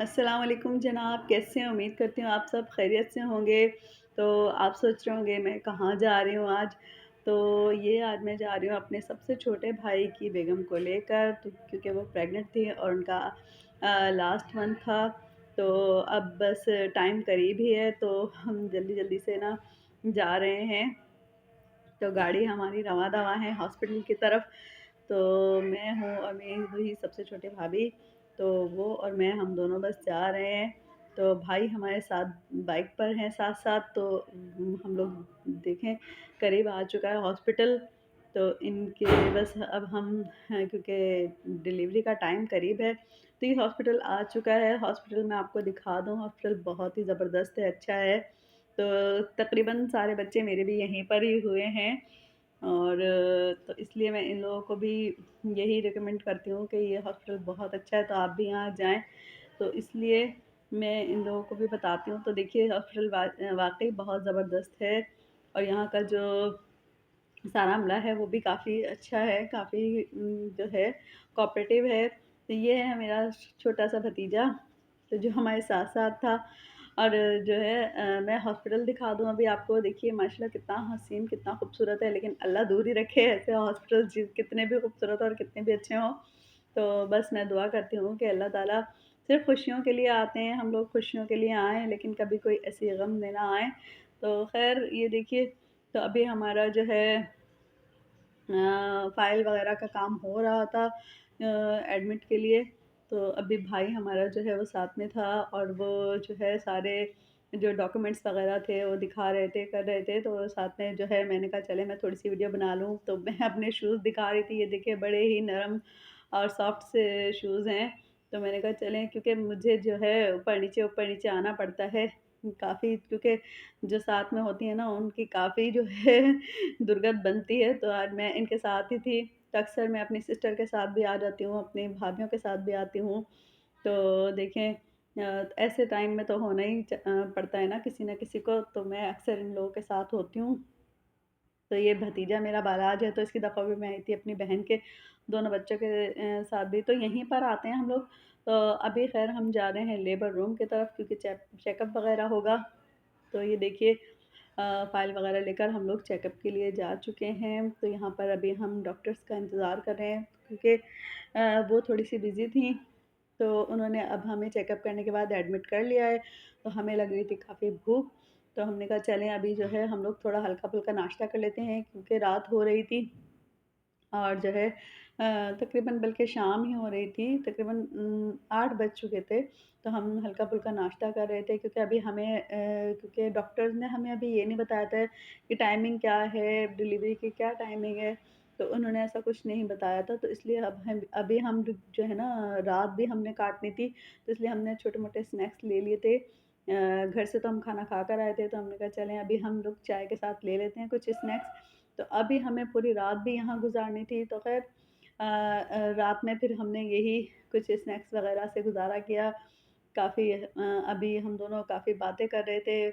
अस्सलाम वालेकुम जनाब, कैसे हैं? उम्मीद करती हूँ आप सब खैरियत से होंगे। तो आप सोच रहे होंगे मैं कहाँ जा रही हूँ आज? तो ये आज मैं जा रही हूँ अपने सबसे छोटे भाई की बेगम को लेकर, तो क्योंकि वो प्रेग्नेंट थी और उनका लास्ट मंथ था। तो अब बस टाइम करीब ही है, तो हम जल्दी-जल्दी से ना जा रहे हैं। तो गाड़ी हमारी रवां-दवां है हॉस्पिटल की तरफ। तो मैं हूँ और मेरी वही सबसे छोटे भाभी, तो वो और मैं हम दोनों बस जा रहे हैं। तो भाई हमारे साथ बाइक पर हैं साथ-साथ, तो हम लोग देखें करीब आ चुका है हॉस्पिटल। तो इनके बस अब हम क्योंकि डिलीवरी का टाइम करीब है, तो ये हॉस्पिटल आ चुका है। हॉस्पिटल मैं आपको दिखा दूँ, हॉस्पिटल बहुत ही ज़बरदस्त है, अच्छा है। तो तकरीबन सारे बच्चे मेरे भी यहीं पर ही हुए हैं। और तो इसलिए मैं इन लोगों को भी यही रिकमेंड करती हूँ कि ये हॉस्पिटल बहुत अच्छा है, तो आप भी यहाँ जाएँ। तो इसलिए मैं इन लोगों को भी बताती हूँ। तो देखिए हॉस्पिटल वाक़ई बहुत ज़बरदस्त है, और यहाँ का जो सारा अमला है वो भी काफ़ी अच्छा है, काफ़ी जो है कोऑपरेटिव है। तो ये है मेरा छोटा-सा भतीजा, तो जो हमारे साथ-साथ था। और जो है मैं हॉस्पिटल दिखा दूँ अभी आपको। देखिए माशाल्लाह कितना हसीन, कितना खूबसूरत है, लेकिन अल्लाह दूर ही रखे ऐसे हॉस्पिटल कितने भी खूबसूरत और कितने भी अच्छे हों। तो बस मैं दुआ करती हूँ कि अल्लाह ताला सिर्फ़ खुशियों के लिए आते हैं, हम लोग खुशियों के लिए आएँ, लेकिन कभी कोई ऐसी गम में ना आएँ। तो ख़ैर ये देखिए, तो अभी हमारा जो है फ़ाइल वग़ैरह का काम हो रहा था एडमिट के लिए। तो अभी भाई हमारा जो है वो साथ में था, और वो जो है सारे जो डॉक्यूमेंट्स वग़ैरह थे वो दिखा रहे थे, कर रहे थे। तो साथ में जो है मैंने कहा चले मैं थोड़ी-सी वीडियो बना लूँ। तो मैं अपने शूज़ दिखा रही थी, ये देखिए बड़े ही नरम और सॉफ्ट से शूज़ हैं। तो मैंने कहा चलें, क्योंकि मुझे जो है ऊपर-नीचे आना पड़ता है काफ़ी, क्योंकि जो साथ में होती हैं ना उनकी काफ़ी जो है दुर्गत बनती है। तो आज मैं इनके साथ ही थी, तो अक्सर मैं अपनी सिस्टर के साथ भी आ जाती हूँ, अपनी भाभियों के साथ भी आती हूँ। तो देखें ऐसे टाइम में तो होना ही पड़ता है ना किसी न किसी को, तो मैं अक्सर इन लोगों के साथ होती हूँ। तो ये भतीजा मेरा बाराज है, तो इसकी दफ़ा भी मैं आई थी अपनी बहन के दोनों बच्चों के साथ भी, तो यहीं पर आते हैं हम लोग। तो अभी ख़ैर हम जा रहे हैं लेबर रूम की तरफ, क्योंकि चेकअप वग़ैरह होगा। तो ये देखिए फ़ाइल वग़ैरह लेकर हम लोग चेकअप के लिए जा चुके हैं। तो यहाँ पर अभी हम डॉक्टर्स का इंतज़ार कर रहे हैं, क्योंकि वो थोड़ी-सी बिज़ी थीं, तो उन्होंने अब हमें चेकअप करने के बाद एडमिट कर लिया है। तो हमें लग रही थी काफ़ी भूख, तो हमने कहा चलें अभी जो है हम लोग थोड़ा हल्का-फुल्का नाश्ता कर लेते हैं, क्योंकि रात हो रही थी। और जो है तकरीबन बल्कि शाम ही हो रही थी, तकरीबन 8 बज चुके थे। तो हम हल्का-फुल्का नाश्ता कर रहे थे, क्योंकि अभी हमें क्योंकि डॉक्टर्स ने हमें अभी ये नहीं बताया था कि टाइमिंग क्या है, डिलीवरी की क्या टाइमिंग है, तो उन्होंने ऐसा कुछ नहीं बताया था। तो इसलिए अब हम अभी हम जो है ना रात भी हमने काटनी थी, तो इसलिए हमने छोटे-मोटे स्नैक्स ले लिए थे। घर से तो हम खाना खा कर आए थे, तो हमने कहा चलें अभी हम लोग चाय के साथ ले लेते हैं कुछ स्नैक्स। तो अभी हमें पूरी रात भी यहाँ गुज़ारनी थी, तो ख़ैर रात में फिर हमने यही कुछ स्नैक्स वग़ैरह से गुज़ारा किया। काफ़ी अभी हम दोनों काफ़ी बातें कर रहे थे,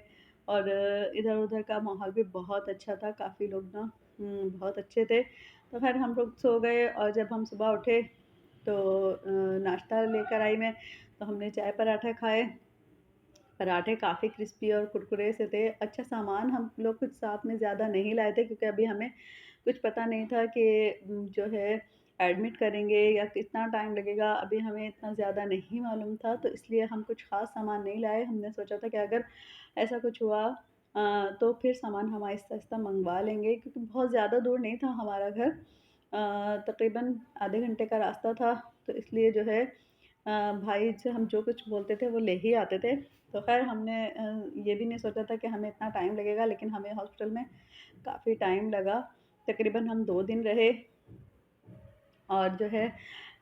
और इधर-उधर का माहौल भी बहुत अच्छा था, काफ़ी लोग ना बहुत अच्छे थे। तो ख़ैर हम लोग सो गए, और जब हम सुबह उठे तो नाश्ता लेकर आई मैं, तो हमने चाय पराठा खाए। पराठे काफ़ी क्रिस्पी और कुरकुरे से थे। अच्छा सामान हम लोग कुछ साथ में ज़्यादा नहीं लाए थे, क्योंकि अभी हमें कुछ पता नहीं था कि जो है एडमिट करेंगे या कितना टाइम लगेगा, अभी हमें इतना ज़्यादा नहीं मालूम था, तो इसलिए हम कुछ ख़ास सामान नहीं लाए। हमने सोचा था कि अगर ऐसा कुछ हुआ तो फिर सामान हम आहिस्ता-आहिस्ता मँगवा लेंगे, क्योंकि बहुत ज़्यादा दूर नहीं था हमारा घर। तकरीबन आधे घंटे का रास्ता था, तो इसलिए जो है भाई से हम जो कुछ बोलते थे वो ले ही आते थे। तो ख़ैर हमने ये भी नहीं सोचा था कि हमें इतना टाइम लगेगा, लेकिन हमें हॉस्पिटल में काफ़ी टाइम लगा। तकरीबन हम 2 दिन रहे, और जो है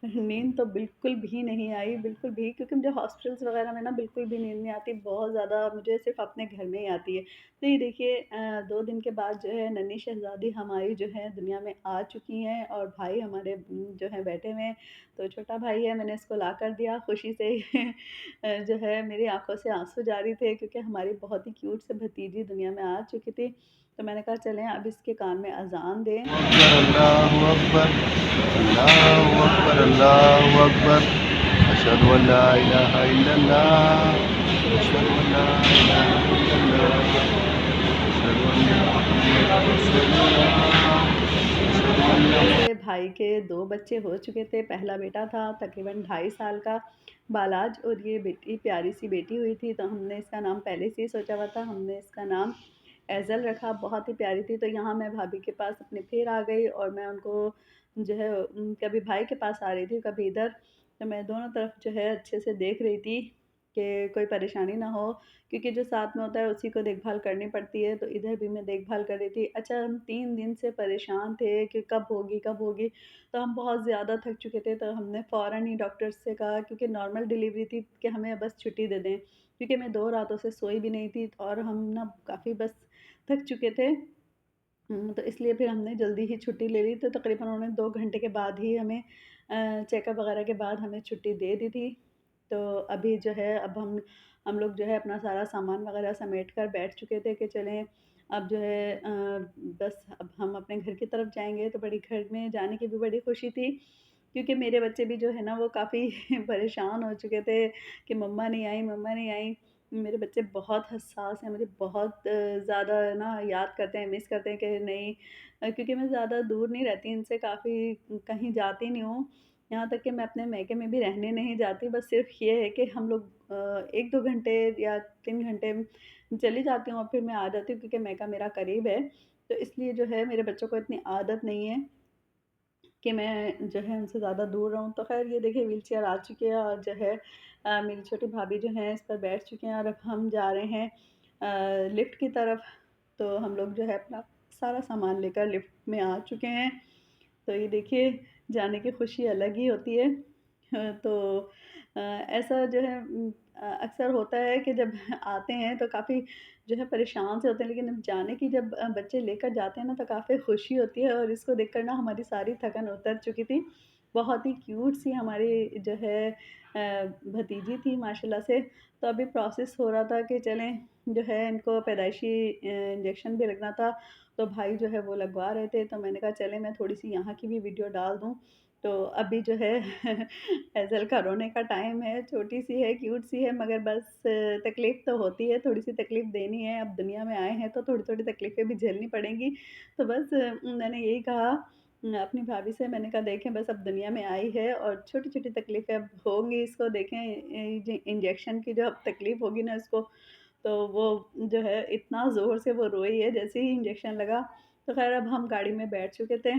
नींद तो बिल्कुल भी नहीं आई, बिल्कुल भी, क्योंकि मुझे हॉस्पिटल्स वग़ैरह में ना बिल्कुल भी नींद नहीं आती, बहुत ज़्यादा मुझे सिर्फ़ अपने घर में ही आती है। तो ये देखिए 2 दिन के बाद जो है नन्ही शहज़ादी हमारी जो है दुनिया में आ चुकी हैं, और भाई हमारे जो हैं बैठे हुए हैं। तो छोटा भाई है, मैंने इसको ला कर दिया खुशी से जो है मेरी आँखों से आँसू जारी थे, क्योंकि हमारी बहुत ही क्यूट सी भतीजी दुनिया में आ चुकी थी। तो मैंने कहा चलें अब इसके कान में अज़ान दें। अकबर अल्लाहु अकबर अल्लाहु अकबर अल्लाहु अकबर अशहदु अल्ला इलाहा इल्लल्लाह, माशाल्लाह से अशहदु अल्ला इलाहा इल्लल्लाह, अशहदु अन्न मुहम्मदर रसूलुल्लाह, अशहदु अन्न वैसे भाई के 2 बच्चे हो चुके थे, पहला बेटा था तकरीबन 2.5 साल का बालाज और ये बेटी प्यारी-सी बेटी हुई थी, तो हमने इसका नाम पहले से ही सोचा हुआ था, हमने इसका नाम एज़ल रखा, बहुत ही प्यारी थी। तो यहाँ मैं भाभी के पास अपने फिर आ गई और मैं उनको जो है कभी भाई के पास आ रही थी, कभी इधर, तो मैं दोनों तरफ जो है अच्छे से देख रही थी कि कोई परेशानी ना हो, क्योंकि जो साथ में होता है उसी को देखभाल करनी पड़ती है, तो इधर भी मैं देखभाल कर रही थी। अच्छा, हम 3 दिन से परेशान थे कि कब होगी, कब होगी? तो हम बहुत ज़्यादा थक चुके थे, तो हमने फ़ौरन ही डॉक्टर से कहा, क्योंकि नॉर्मल डिलीवरी थी, कि हमें बस छुट्टी दे दें। क्योंकि मैं 2 रातों से सोई भी नहीं थी और हम ना काफ़ी बस थक चुके थे। तो इसलिए फिर हमने जल्दी ही छुट्टी ले ली, तो तकरीबन उन्होंने 2 घंटे के बाद ही हमें चेकअप वगैरह के बाद हमें छुट्टी दे दी थी। तो अभी जो है अब हम लोग जो है अपना सारा सामान वगैरह समेट कर बैठ चुके थे कि चलें अब जो है बस अब हम अपने घर की तरफ जाएँगे। तो बड़ी घर में जाने की भी बड़ी खुशी थी, क्योंकि मेरे बच्चे भी जो है ना वो काफ़ी परेशान हो चुके थे कि मम्मा नहीं आई, मम्मा नहीं आई। मेरे बच्चे बहुत हसास हैं, मुझे बहुत ज़्यादा ना याद करते हैं, मिस करते हैं कि नहीं, क्योंकि मैं ज़्यादा दूर नहीं रहती इनसे, काफ़ी कहीं जाती नहीं हूँ। यहाँ तक कि मैं अपने मायके में भी रहने नहीं जाती, बस सिर्फ़ ये है कि हम लोग 1-2 घंटे या 3 घंटे चली जाती हूँ और फिर मैं आ जाती हूँ, क्योंकि मायका मेरा करीब है। तो इसलिए जो है मेरे बच्चों को इतनी आदत नहीं है कि मैं जो है उनसे ज़्यादा दूर रहूँ। तो ख़ैर ये देखिए व्हीलचेयर आ चुकी है और जो है मेरी छोटी भाभी जो हैं इस पर बैठ चुके हैं और अब हम जा रहे हैं लिफ्ट की तरफ। तो हम लोग जो है अपना सारा सामान लेकर लिफ्ट में आ चुके हैं। तो ये देखिए जाने की खुशी अलग ही होती है। तो ऐसा जो है अक्सर होता है कि जब आते हैं तो काफ़ी जो है परेशान से होते हैं, लेकिन अब जाने की जब बच्चे लेकर जाते हैं ना तो काफ़ी खुशी होती है और इसको देखकर ना हमारी सारी थकन उतर चुकी थी। बहुत ही क्यूट सी हमारी जो है भतीजी थी माशाल्लाह से। तो अभी प्रोसेस हो रहा था कि चलें जो है इनको पैदाइशी इंजेक्शन भी लगना था, तो भाई जो है वो लगवा रहे थे, तो मैंने कहा चलें मैं थोड़ी-सी यहाँ की भी वीडियो डाल दूँ। तो अभी जो है एज़ल का रोने का टाइम है, छोटी-सी है, क्यूट सी है, मगर बस तकलीफ़ तो होती है, थोड़ी-सी तकलीफ़ देनी है, अब दुनिया में आए हैं तो थोड़ी-थोड़ी तकलीफ़ें भी झेलनी पड़ेंगी। तो बस मैंने यही कहा अपनी भाभी से, मैंने कहा देखें बस अब दुनिया में आई है और छोटी-छोटी तकलीफ़ें अब होंगी, इसको देखें जो इंजेक्शन की जो अब तकलीफ़ होगी ना इसको, तो वो जो है इतना ज़ोर से वो रोई है जैसे ही इंजेक्शन लगा। तो ख़ैर अब हम गाड़ी में बैठ चुके थे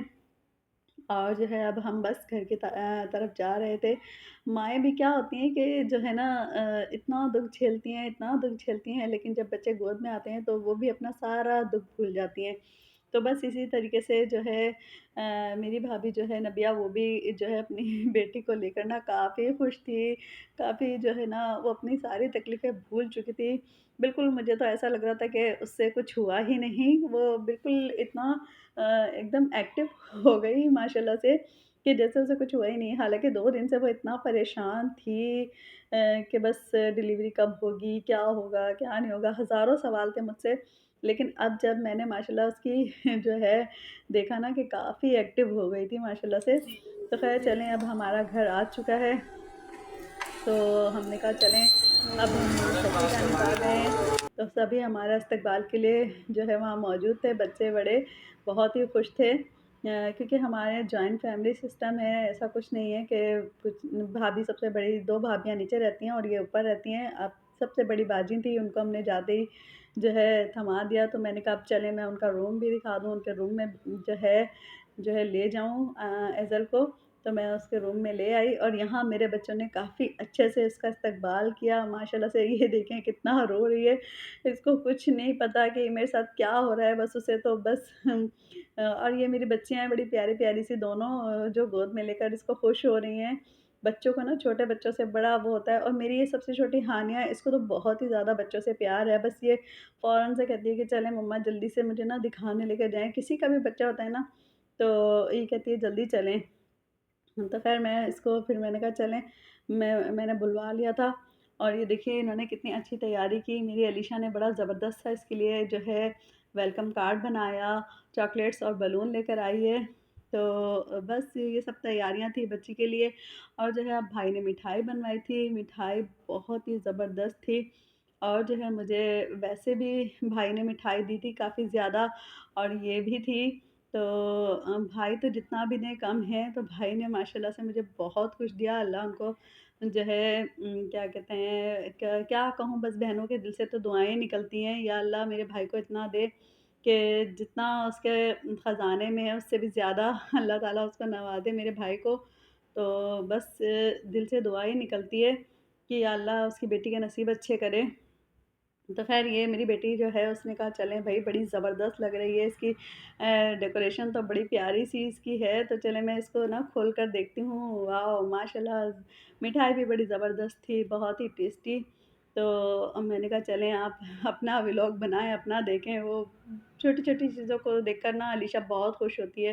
और जो है अब हम बस घर की तरफ जा रहे थे। माएँ भी क्या होती हैं कि जो है ना इतना दुःख झेलती हैं, इतना दुःख झेलती हैं, लेकिन जब बच्चे गोद में आते हैं तो वो भी अपना सारा दुःख भूल जाती हैं। तो बस इसी तरीके से जो है मेरी भाभी जो है नबिया, वो भी जो है अपनी बेटी को लेकर ना काफ़ी खुश थी, काफ़ी जो है ना वो अपनी सारी तकलीफ़ें भूल चुकी थी। बिल्कुल मुझे तो ऐसा लग रहा था कि उससे कुछ हुआ ही नहीं, वो बिल्कुल इतना अ, एकदम एक्टिव हो गई माशाल्लाह से कि जैसे उसे कुछ हुआ ही नहीं। हालाँकि 2 दिन से वो इतना परेशान थी कि बस डिलीवरी कब होगी, क्या होगा, क्या नहीं होगा, हज़ारों सवाल थे मुझसे। लेकिन अब जब मैंने माशाल्लाह उसकी जो है देखा ना कि काफ़ी एक्टिव हो गई थी माशाल्लाह से, तो ख़ैर चलें अब हमारा घर आ चुका है। तो हमने कहा चलें अब हम सब्ज़ी का निकाल रहे हैं, तो सभी हमारा इस्तकबाल के लिए जो है वहाँ मौजूद थे, बच्चे-बड़े बहुत ही खुश थे। क्योंकि हमारे जॉइंट फैमिली सिस्टम है, ऐसा कुछ नहीं है कि कुछ भाभी सबसे बड़ी 2 भाभियाँ नीचे रहती हैं और ये ऊपर रहती हैं। अब सबसे बड़ी बाजी थी, उनको हमने जाते ही जो है थमा दिया, तो मैंने कहा अब चलें मैं उनका रूम भी दिखा दूँ, उनके रूम में जो है ले जाऊँ एज़ल को। तो मैं उसके रूम में ले आई और यहाँ मेरे बच्चों ने काफ़ी अच्छे से इसका इस्तकबाल किया माशाल्लाह से। ये देखें कितना रो रही है, इसको कुछ नहीं पता कि मेरे साथ क्या हो रहा है, बस उसे तो बस और ये मेरी बच्चियाँ हैं बड़ी प्यारी-प्यारी सी दोनों, जो गोद में लेकर इसको खुश हो रही हैं। बच्चों को ना छोटे बच्चों से बड़ा वो होता है और मेरी ये सबसे छोटी हानिया है, इसको तो बहुत ही ज़्यादा बच्चों से प्यार है। बस ये फ़ौरन से कहती है कि चलें मम्मा जल्दी से मुझे ना दिखाने लेकर जाएँ। किसी का भी बच्चा होता है ना, तो ये कहती है जल्दी चलें। तो ख़ैर मैं इसको फिर मैंने कहा चलें, मैंने बुलवा लिया था और ये देखिए इन्होंने कितनी अच्छी तैयारी की। मेरी अलीशा ने बड़ा ज़बरदस्त सा इसके लिए जो है वेलकम कार्ड बनाया, चॉकलेट्स और बलून लेकर आई है। तो बस ये सब तैयारियाँ थी बच्ची के लिए और जो है अब भाई ने मिठाई बनवाई थी, मिठाई बहुत ही ज़बरदस्त थी और जो है मुझे वैसे भी भाई ने मिठाई दी थी काफ़ी ज़्यादा और ये भी थी। तो भाई तो जितना भी दें कम है, तो भाई ने माशाल्लाह से मुझे बहुत कुछ दिया। अल्लाह उनको जो है क्या कहते हैं, क्या क्या कहूँ, बस बहनों के दिल से तो दुआएँ निकलती हैं, या अल्लाह मेरे भाई को इतना दे कि जितना उसके ख़ज़ाने में है उससे भी ज़्यादा अल्लाह ताला उसको नवाज़े मेरे भाई को। तो बस दिल से दुआ ही निकलती है कि या अल्लाह उसकी बेटी के नसीब अच्छे करे। तो ख़ैर ये मेरी बेटी जो है उसने कहा चलें भई, बड़ी ज़बरदस्त लग रही है इसकी डेकोरेशन तो बड़ी प्यारी-सी इसकी है, तो चलें मैं इसको ना खोल कर देखती हूँ। वाओ! माशाल्लाह, मिठाई भी बड़ी ज़बरदस्त थी, बहुत ही टेस्टी। तो मैंने कहा चलें आप अपना व्लॉग बनाएँ, अपना देखें। वो छोटी-छोटी चीज़ों को देखकर ना अलीशा बहुत खुश होती है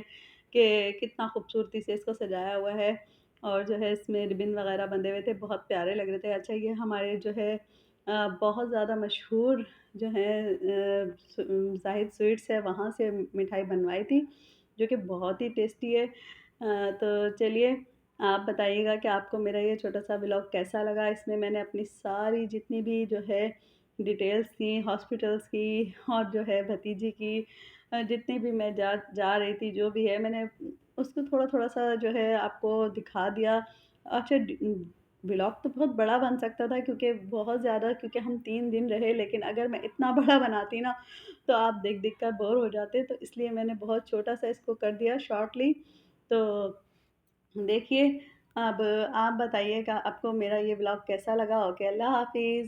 कि कितना खूबसूरती से इसको सजाया हुआ है और जो है इसमें रिबन वग़ैरह बंधे हुए थे, बहुत प्यारे लग रहे थे। अच्छा, ये हमारे जो है बहुत ज़्यादा मशहूर जो है ज़ाहिद स्वीट्स है, वहाँ से मिठाई बनवाई थी, जो कि बहुत ही टेस्टी है। तो चलिए आप बताइएगा कि आपको मेरा ये छोटा-सा व्लॉग कैसा लगा? इसमें मैंने अपनी सारी जितनी भी जो है डिटेल्स थी हॉस्पिटल्स की और जो है भतीजी की, जितनी भी मैं जा जा रही थी, जो भी है मैंने उसको थोड़ा-थोड़ा सा जो है आपको दिखा दिया। अच्छा, व्लॉग तो बहुत बड़ा बन सकता था क्योंकि बहुत ज़्यादा, क्योंकि हम 3 दिन रहे, लेकिन अगर मैं इतना बड़ा बनाती ना, तो आप देख-देख कर बोर हो जाते, तो इसलिए मैंने बहुत छोटा-सा इसको कर दिया शॉर्टली। तो देखिए, अब आप बताइएगा आपको मेरा ये व्लॉग कैसा लगा? ओके, अल्लाह हाफ़िज़।